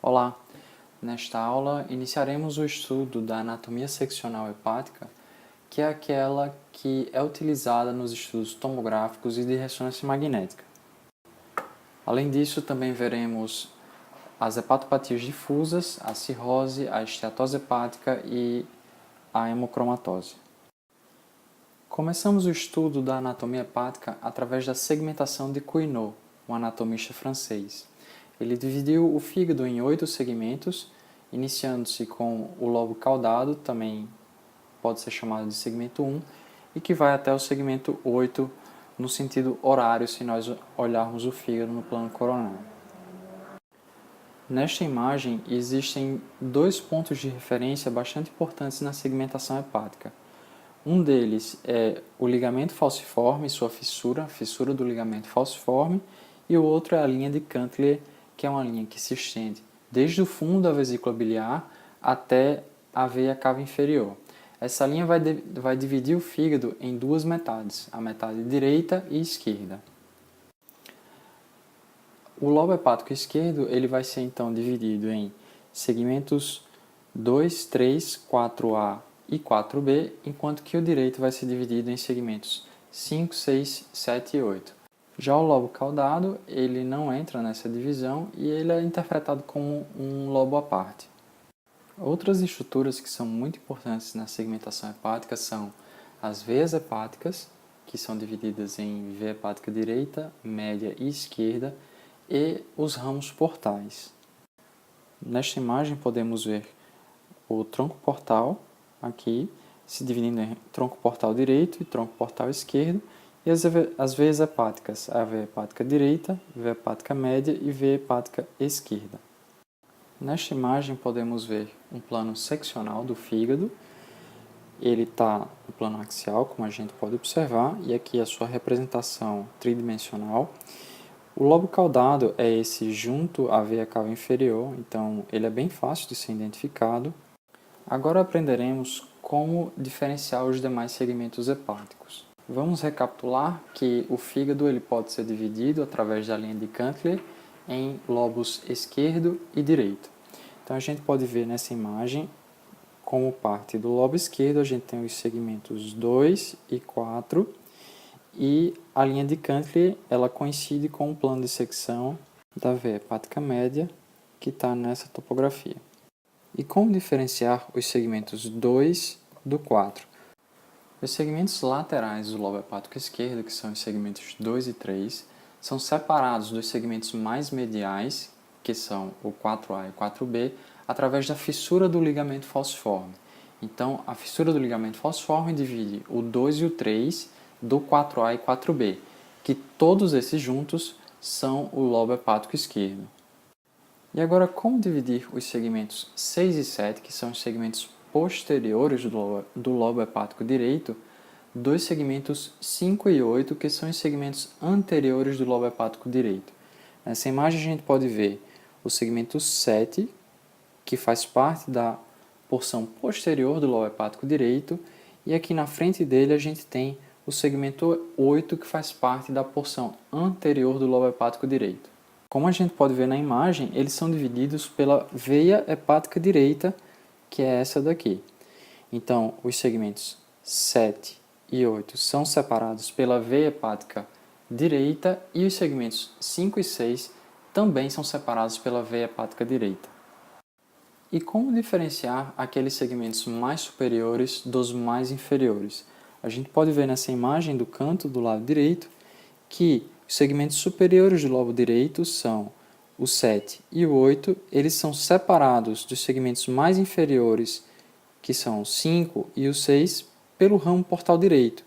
Olá! Nesta aula, iniciaremos o estudo da anatomia seccional hepática, que é aquela que é utilizada nos estudos tomográficos e de ressonância magnética. Além disso, também veremos as hepatopatias difusas, a cirrose, a esteatose hepática e a hemocromatose. Começamos o estudo da anatomia hepática através da segmentação de Couinot, um anatomista francês. Ele dividiu o fígado em 8 segmentos, iniciando-se com o lobo caudado, também pode ser chamado de segmento 1, e que vai até o segmento 8 no sentido horário, se nós olharmos o fígado no plano coronário. Nesta imagem, existem 2 pontos de referência bastante importantes na segmentação hepática. Um deles é o ligamento falciforme, sua fissura, a fissura do ligamento falciforme, e o outro é a linha de Cantley, que é uma linha que se estende desde o fundo da vesícula biliar até a veia cava inferior. Essa linha vai dividir o fígado em 2 metades, a metade direita e esquerda. O lobo hepático esquerdo ele vai ser então dividido em segmentos 2, 3, 4A e 4B, enquanto que o direito vai ser dividido em segmentos 5, 6, 7 e 8. Já o lobo caudado, ele não entra nessa divisão e ele é interpretado como um lobo à parte. Outras estruturas que são muito importantes na segmentação hepática são as veias hepáticas, que são divididas em veia hepática direita, média e esquerda, e os ramos portais. Nesta imagem podemos ver o tronco portal, aqui, se dividindo em tronco portal direito e tronco portal esquerdo, e as veias hepáticas, a veia hepática direita, veia hepática média e veia hepática esquerda. Nesta imagem podemos ver um plano seccional do fígado. Ele está no plano axial, como a gente pode observar, e aqui a sua representação tridimensional. O lobo caudado é esse junto à veia cava inferior, então ele é bem fácil de ser identificado. Agora aprenderemos como diferenciar os demais segmentos hepáticos. Vamos recapitular que o fígado ele pode ser dividido através da linha de Cantley em lobos esquerdo e direito. Então a gente pode ver nessa imagem, como parte do lobo esquerdo, a gente tem os segmentos 2 e 4, e a linha de Cantley ela coincide com o plano de secção da veia hepática média, que está nessa topografia. E como diferenciar os segmentos 2 do 4? Os segmentos laterais do lobo hepático esquerdo, que são os segmentos 2 e 3, são separados dos segmentos mais mediais, que são o 4A e 4B, através da fissura do ligamento falciforme. Então, a fissura do ligamento falciforme divide o 2 e o 3 do 4A e 4B, que todos esses juntos são o lobo hepático esquerdo. E agora, como dividir os segmentos 6 e 7, que são os segmentos posteriores do lobo hepático direito, dos segmentos 5 e 8, que são os segmentos anteriores do lobo hepático direito. Nessa imagem a gente pode ver o segmento 7, que faz parte da porção posterior do lobo hepático direito, e aqui na frente dele a gente tem o segmento 8, que faz parte da porção anterior do lobo hepático direito. Como a gente pode ver na imagem, eles são divididos pela veia hepática direita, que é essa daqui. Então, os segmentos 7 e 8 são separados pela veia hepática direita e os segmentos 5 e 6 também são separados pela veia hepática direita. E como diferenciar aqueles segmentos mais superiores dos mais inferiores? A gente pode ver nessa imagem do canto do lado direito que os segmentos superiores do lobo direito são o 7 e o 8, eles são separados dos segmentos mais inferiores, que são o 5 e o 6, pelo ramo portal direito.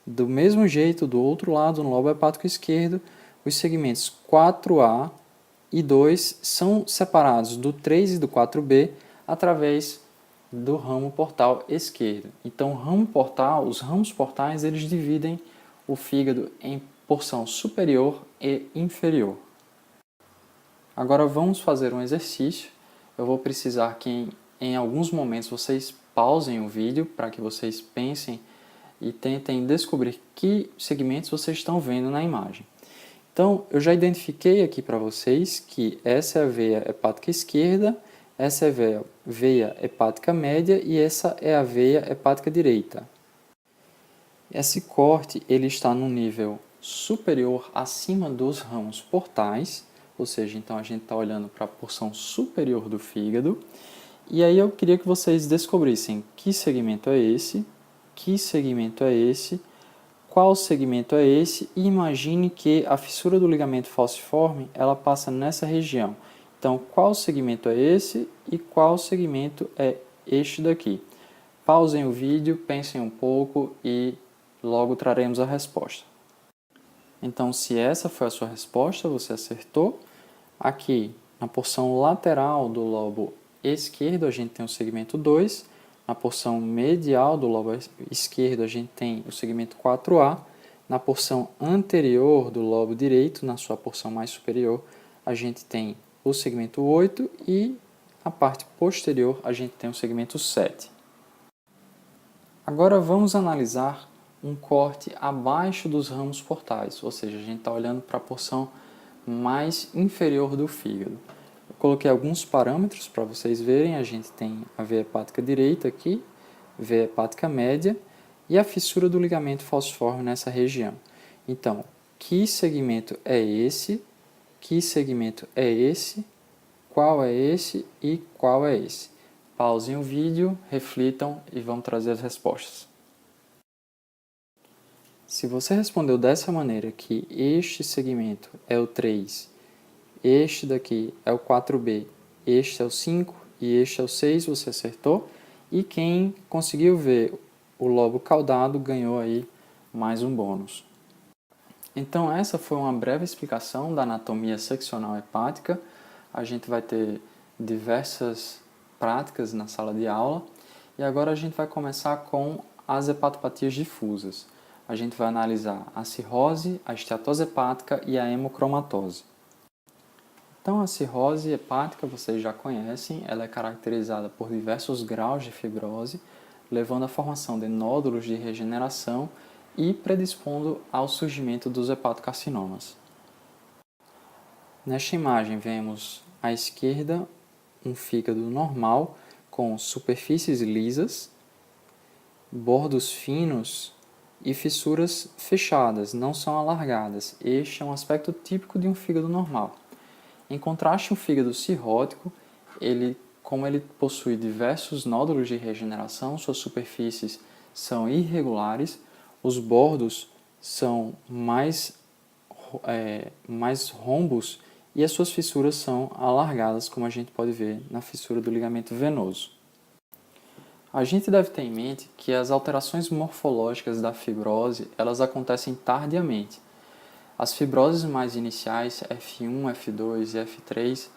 Do mesmo jeito, do outro lado, no lobo hepático esquerdo, os segmentos 4A e 2 são separados do 3 e do 4B através do ramo portal esquerdo. Então, os ramos portais, eles dividem o fígado em porção superior e inferior. Agora vamos fazer um exercício. Eu vou precisar que em alguns momentos vocês pausem o vídeo para que vocês pensem e tentem descobrir que segmentos vocês estão vendo na imagem. Então, eu já identifiquei aqui para vocês que essa é a veia hepática esquerda, essa é a veia hepática média e essa é a veia hepática direita. Esse corte ele está no nível superior acima dos ramos portais, ou seja, então a gente está olhando para a porção superior do fígado. E aí eu queria que vocês descobrissem que segmento é esse, que segmento é esse, qual segmento é esse e imagine que a fissura do ligamento falciforme ela passa nessa região. Então, qual segmento é esse e qual segmento é este daqui? Pausem o vídeo, pensem um pouco e logo traremos a resposta. Então, se essa foi a sua resposta, você acertou. Aqui, na porção lateral do lobo esquerdo, a gente tem o segmento 2. Na porção medial do lobo esquerdo, a gente tem o segmento 4A. Na porção anterior do lobo direito, na sua porção mais superior, a gente tem o segmento 8 e na parte posterior a gente tem o segmento 7. Agora vamos analisar um corte abaixo dos ramos portais, ou seja, a gente está olhando para a porção mais inferior do fígado. Eu coloquei alguns parâmetros para vocês verem, a gente tem a veia hepática direita aqui, veia hepática média e a fissura do ligamento falciforme nessa região. Então, que segmento é esse? Que segmento é esse? Qual é esse e qual é esse? Pausem o vídeo, reflitam e vamos trazer as respostas. Se você respondeu dessa maneira, que este segmento é o 3, este daqui é o 4B, este é o 5 e este é o 6, você acertou. E quem conseguiu ver o lobo caudado ganhou aí mais um bônus. Então essa foi uma breve explicação da anatomia seccional hepática. A gente vai ter diversas práticas na sala de aula. E agora a gente vai começar com as hepatopatias difusas. A gente vai analisar a cirrose, a esteatose hepática e a hemocromatose. Então, a cirrose hepática, vocês já conhecem, ela é caracterizada por diversos graus de fibrose, levando à formação de nódulos de regeneração e predispondo ao surgimento dos hepatocarcinomas. Nesta imagem, vemos à esquerda um fígado normal com superfícies lisas, bordos finos e fissuras fechadas, não são alargadas. Este é um aspecto típico de um fígado normal. Em contraste, um fígado cirrótico, como ele possui diversos nódulos de regeneração, suas superfícies são irregulares, os bordos são mais rombos e as suas fissuras são alargadas, como a gente pode ver na fissura do ligamento venoso. A gente deve ter em mente que as alterações morfológicas da fibrose elas acontecem tardiamente. As fibroses mais iniciais, F1, F2 e F3,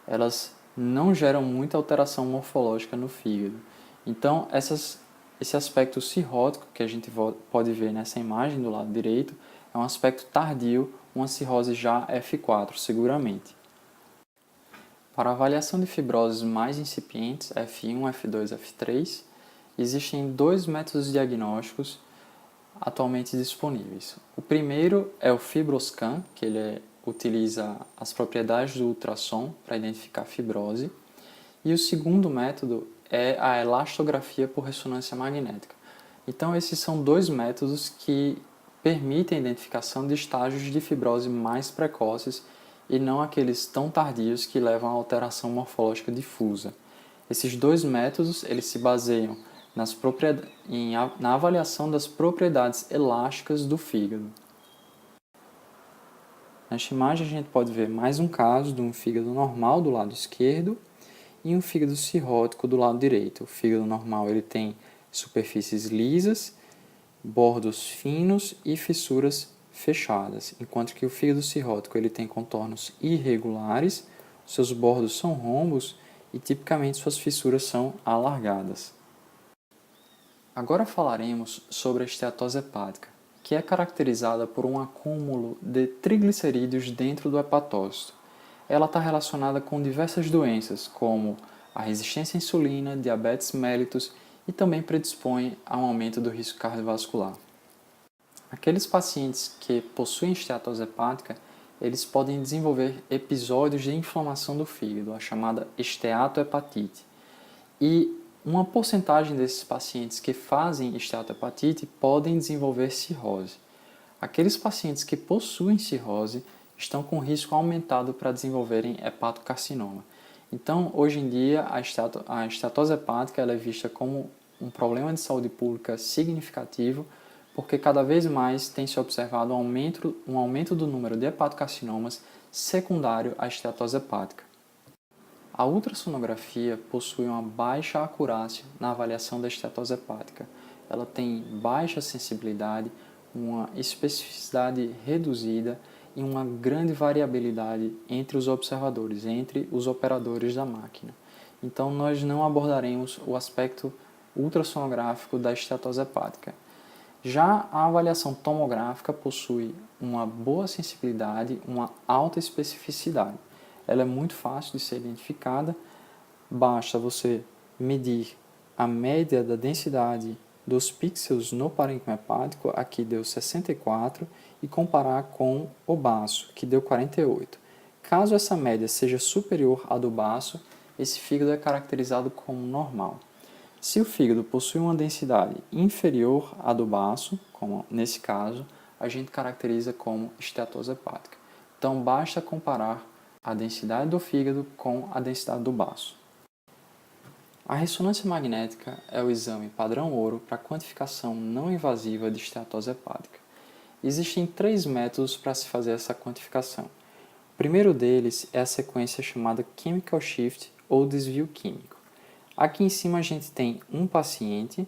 elas não geram muita alteração morfológica no fígado. Então, esse aspecto cirrótico que a gente pode ver nessa imagem do lado direito é um aspecto tardio, uma cirrose já F4, seguramente. Para a avaliação de fibroses mais incipientes, F1, F2 e F3, existem dois métodos diagnósticos atualmente disponíveis. O primeiro é o FibroScan, que utiliza as propriedades do ultrassom para identificar a fibrose. E o segundo método é a elastografia por ressonância magnética. Então, esses são dois métodos que permitem a identificação de estágios de fibrose mais precoces e não aqueles tão tardios que levam a alteração morfológica difusa. Esses dois métodos eles se baseiam na avaliação das propriedades elásticas do fígado. Nesta imagem a gente pode ver mais um caso de um fígado normal do lado esquerdo e um fígado cirrótico do lado direito. O fígado normal ele tem superfícies lisas, bordos finos e fissuras fechadas, enquanto que o fígado cirrótico ele tem contornos irregulares, seus bordos são rombos e tipicamente suas fissuras são alargadas. Agora falaremos sobre a esteatose hepática, que é caracterizada por um acúmulo de triglicerídeos dentro do hepatócito. Ela está relacionada com diversas doenças, como a resistência à insulina, diabetes mellitus e também predispõe a um aumento do risco cardiovascular. Aqueles pacientes que possuem esteatose hepática, eles podem desenvolver episódios de inflamação do fígado, a chamada esteatohepatite. E uma porcentagem desses pacientes que fazem esteatohepatite podem desenvolver cirrose. Aqueles pacientes que possuem cirrose estão com risco aumentado para desenvolverem hepatocarcinoma. Então, hoje em dia, a esteatose hepática ela é vista como um problema de saúde pública significativo, porque cada vez mais tem se observado um aumento do número de hepatocarcinomas secundário à esteatose hepática. A ultrassonografia possui uma baixa acurácia na avaliação da esteatose hepática. Ela tem baixa sensibilidade, uma especificidade reduzida e uma grande variabilidade entre os observadores, entre os operadores da máquina. Então, nós não abordaremos o aspecto ultrassonográfico da esteatose hepática. Já a avaliação tomográfica possui uma boa sensibilidade, uma alta especificidade. Ela é muito fácil de ser identificada, basta você medir a média da densidade dos pixels no parênquima hepático, aqui deu 64, e comparar com o baço, que deu 48. Caso essa média seja superior à do baço, esse fígado é caracterizado como normal. Se o fígado possui uma densidade inferior à do baço, como nesse caso, a gente caracteriza como esteatose hepática. Então, basta comparar a densidade do fígado com a densidade do baço. A ressonância magnética é o exame padrão ouro para quantificação não invasiva de esteatose hepática. Existem 3 métodos para se fazer essa quantificação. O primeiro deles é a sequência chamada chemical shift ou desvio químico. Aqui em cima a gente tem um paciente,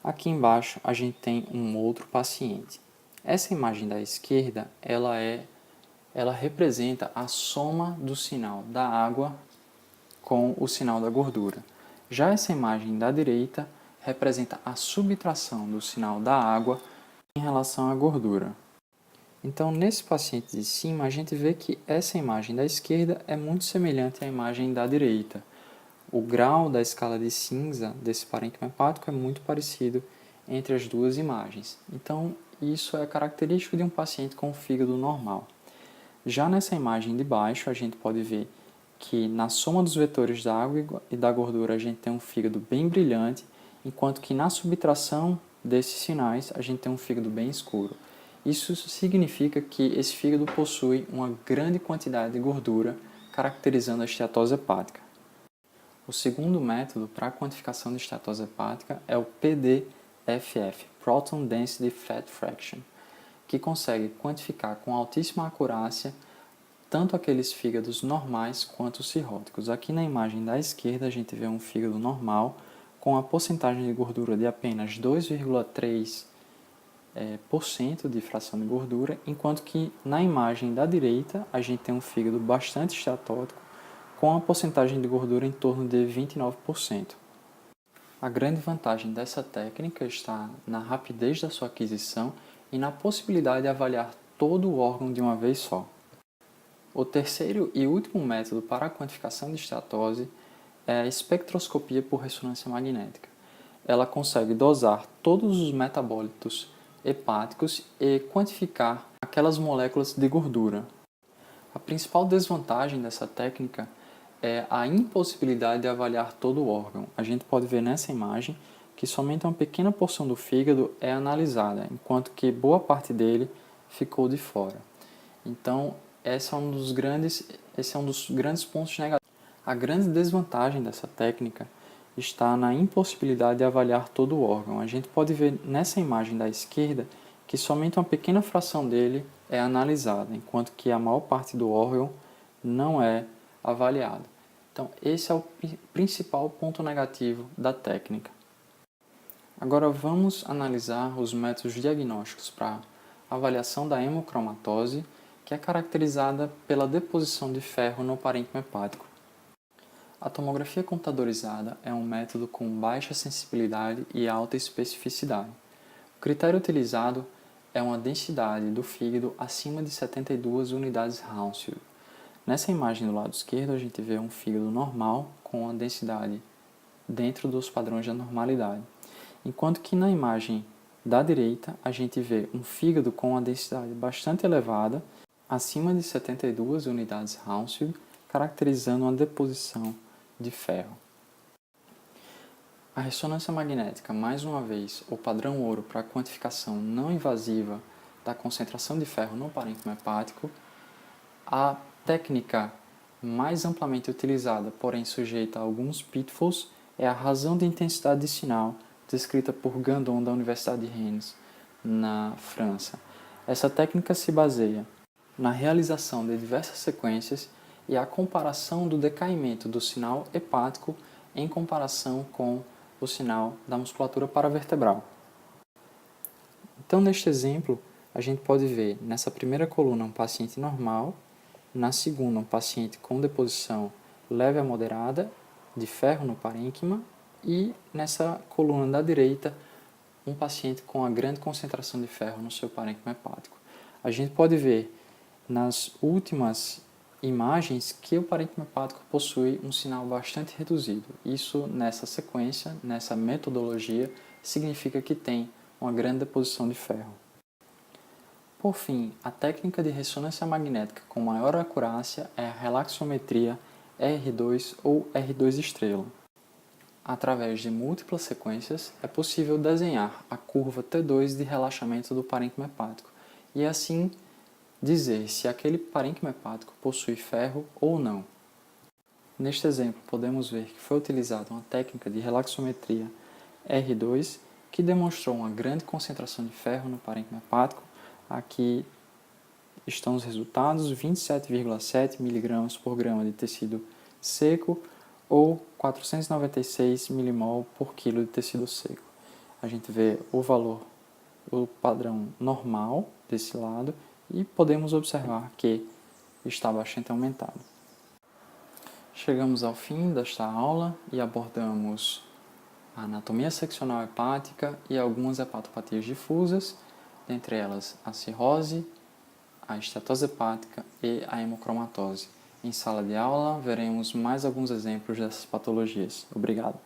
aqui embaixo a gente tem um outro paciente. Essa imagem da esquerda, ela representa a soma do sinal da água com o sinal da gordura. Já essa imagem da direita representa a subtração do sinal da água em relação à gordura. Então, nesse paciente de cima, a gente vê que essa imagem da esquerda é muito semelhante à imagem da direita. O grau da escala de cinza desse parênquima hepático é muito parecido entre as duas imagens. Então, isso é característico de um paciente com fígado normal. Já nessa imagem de baixo, a gente pode ver que na soma dos vetores da água e da gordura a gente tem um fígado bem brilhante, enquanto que na subtração desses sinais a gente tem um fígado bem escuro. Isso significa que esse fígado possui uma grande quantidade de gordura, caracterizando a esteatose hepática. O segundo método para a quantificação de esteatose hepática é o PDFF, Proton Density Fat Fraction, que consegue quantificar com altíssima acurácia tanto aqueles fígados normais quanto os cirróticos. Aqui na imagem da esquerda a gente vê um fígado normal com a porcentagem de gordura de apenas 2,3% de fração de gordura, enquanto que na imagem da direita a gente tem um fígado bastante esteatótico com a porcentagem de gordura em torno de 29%. A grande vantagem dessa técnica está na rapidez da sua aquisição e na possibilidade de avaliar todo o órgão de uma vez só. O terceiro e último método para a quantificação de esteatose é a espectroscopia por ressonância magnética. Ela consegue dosar todos os metabólitos hepáticos e quantificar aquelas moléculas de gordura. A principal desvantagem dessa técnica é a impossibilidade de avaliar todo o órgão. A gente pode ver nessa imagem que somente uma pequena porção do fígado é analisada, enquanto que boa parte dele ficou de fora. Então, esse é um dos grandes pontos negativos. A grande desvantagem dessa técnica está na impossibilidade de avaliar todo o órgão. A gente pode ver nessa imagem da esquerda que somente uma pequena fração dele é analisada, enquanto que a maior parte do órgão não é avaliado. Então, esse é o principal ponto negativo da técnica. Agora vamos analisar os métodos diagnósticos para avaliação da hemocromatose, que é caracterizada pela deposição de ferro no parênquima hepático. A tomografia computadorizada é um método com baixa sensibilidade e alta especificidade. O critério utilizado é uma densidade do fígado acima de 72 unidades Hounsfield. Nessa imagem do lado esquerdo, a gente vê um fígado normal com a densidade dentro dos padrões da normalidade, enquanto que na imagem da direita, a gente vê um fígado com uma densidade bastante elevada acima de 72 unidades Hounsfield, caracterizando uma deposição de ferro. A ressonância magnética, mais uma vez, o padrão ouro para a quantificação não invasiva da concentração de ferro no parênquima hepático, a técnica mais amplamente utilizada, porém sujeita a alguns pitfalls, é a razão de intensidade de sinal, descrita por Gandon da Universidade de Rennes, na França. Essa técnica se baseia na realização de diversas sequências e a comparação do decaimento do sinal hepático em comparação com o sinal da musculatura paravertebral. Então, neste exemplo, a gente pode ver nessa primeira coluna um paciente normal, na segunda um paciente com deposição leve a moderada de ferro no parênquima e nessa coluna da direita um paciente com a grande concentração de ferro no seu parênquima hepático. A gente pode ver nas últimas imagens que o parênquima hepático possui um sinal bastante reduzido. Isso, nessa sequência, nessa metodologia, significa que tem uma grande deposição de ferro. Por fim, a técnica de ressonância magnética com maior acurácia é a relaxometria R2 ou R2 estrela. Através de múltiplas sequências, é possível desenhar a curva T2 de relaxamento do parênquima hepático e assim dizer se aquele parênquima hepático possui ferro ou não. Neste exemplo, podemos ver que foi utilizada uma técnica de relaxometria R2 que demonstrou uma grande concentração de ferro no parênquima hepático. Aqui estão os resultados: 27,7 mg por grama de tecido seco ou 496 milimol por quilo de tecido seco. A gente vê o valor, o padrão normal desse lado, e podemos observar que está bastante aumentado. Chegamos ao fim desta aula e abordamos a anatomia seccional hepática e algumas hepatopatias difusas, dentre elas a cirrose, a estetose hepática e a hemocromatose. Em sala de aula veremos mais alguns exemplos dessas patologias. Obrigado.